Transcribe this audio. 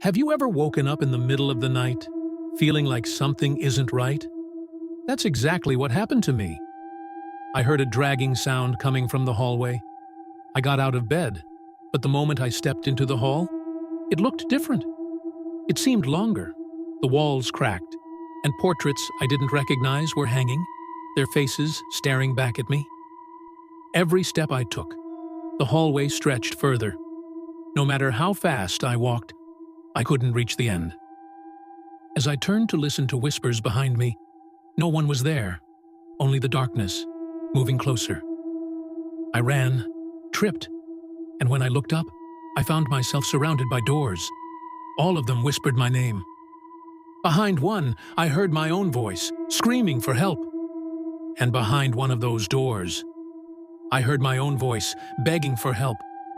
Have you ever woken up in the middle of the night, feeling like something isn't right? That's exactly what happened to me. I heard a dragging sound coming from the hallway. I got out of bed, but the moment I stepped into the hall, it looked different. It seemed longer. The walls cracked, and portraits I didn't recognize were hanging, their faces staring back at me. Every step I took, the hallway stretched further. No matter how fast I walked, I couldn't reach the end. As I turned to listen to whispers behind me, no one was there, only the darkness, moving closer. I ran, tripped, and when I looked up, I found myself surrounded by doors. All of them whispered my name. Behind one, I heard my own voice, screaming for help. And behind one of those doors, I heard my own voice, begging for help.